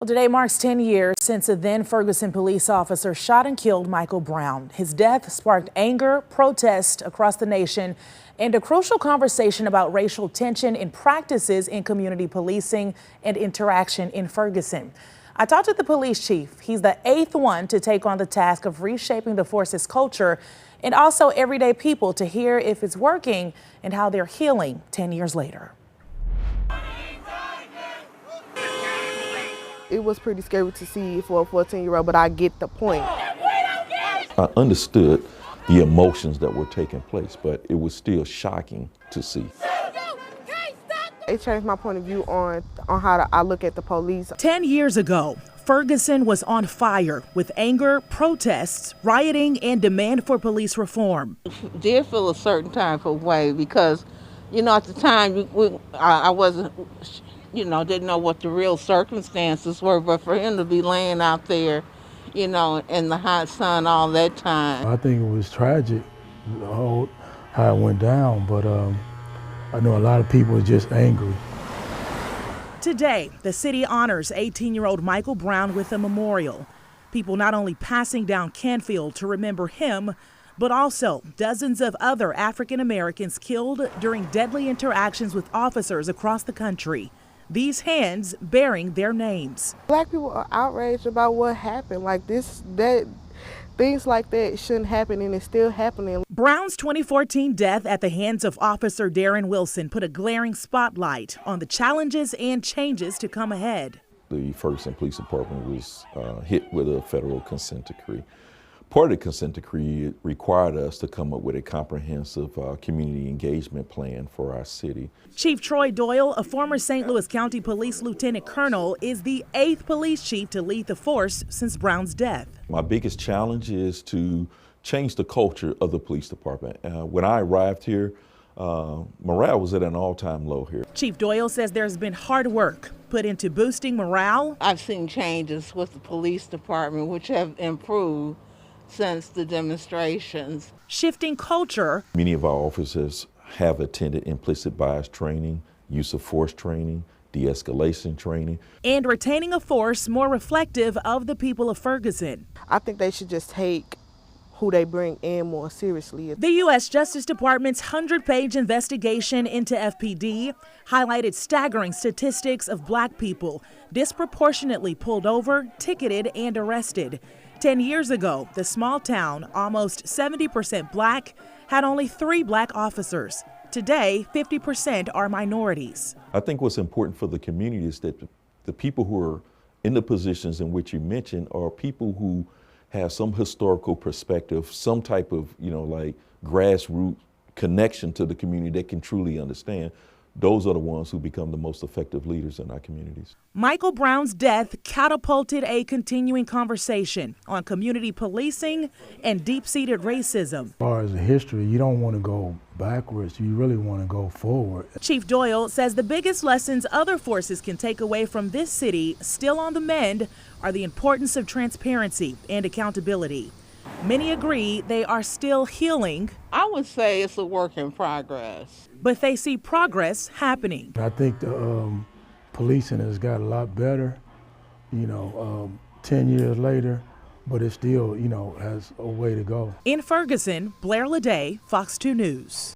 Well, today marks 10 years since a then Ferguson police officer shot and killed Michael Brown. His death sparked anger, protest across the nation, and a crucial conversation about racial tension in practices in community policing and interaction in Ferguson. I talked to the police chief. He's the 8th one to take on the task of reshaping the force's culture and also everyday people to hear if it's working and how they're healing 10 years later. It was pretty scary to see for a 14-year-old, but I get the point. I understood the emotions that were taking place, but it was still shocking to see. It changed my point of view on how I look at the police. 10 years ago, Ferguson was on fire with anger, protests, rioting, and demand for police reform. Did feel a certain type of way because, at the time I wasn't, didn't know what the real circumstances were, but for him to be laying out there, in the hot sun all that time. I think it was tragic, how it went down, but I know a lot of people are just angry. Today, the city honors 18-year-old Michael Brown with a memorial. People not only passing down Canfield to remember him, but also dozens of other African Americans killed during deadly interactions with officers across the country. These hands bearing their names. Black people are outraged about what happened. Things like that shouldn't happen, and it's still happening. Brown's 2014 death at the hands of Officer Darren Wilson put a glaring spotlight on the challenges and changes to come ahead. The Ferguson Police Department was hit with a federal consent decree. Part of the consent decree required us to come up with a comprehensive community engagement plan for our city. Chief Troy Doyle, a former St. Louis County Police Lieutenant Colonel, is the 8th police chief to lead the force since Brown's death. My biggest challenge is to change the culture of the police department. When I arrived here, morale was at an all-time low here. Chief Doyle says there's been hard work put into boosting morale. I've seen changes with the police department which have improved since the demonstrations. Shifting culture. Many of our officers have attended implicit bias training, use of force training, de-escalation training. And retaining a force more reflective of the people of Ferguson. I think they should just take who they bring in more seriously. The U.S. Justice Department's 100-page investigation into FPD highlighted staggering statistics of black people disproportionately pulled over, ticketed, and arrested. 10 years ago, the small town, almost 70% black, had only 3 black officers. Today, 50% are minorities. I think what's important for the community is that the people who are in the positions in which you mentioned are people who have some historical perspective, some type of, grassroots connection to the community that can truly understand. Those are the ones who become the most effective leaders in our communities. Michael Brown's death catapulted a continuing conversation on community policing and deep-seated racism. As far as the history, you don't want to go backwards, you really want to go forward. Chief Doyle says the biggest lessons other forces can take away from this city, still on the mend, are the importance of transparency and accountability. Many agree they are still healing. I would say it's a work in progress. But they see progress happening. I think the policing has got a lot better, 10 years later, but it still, has a way to go. In Ferguson, Blair Leday, Fox 2 News.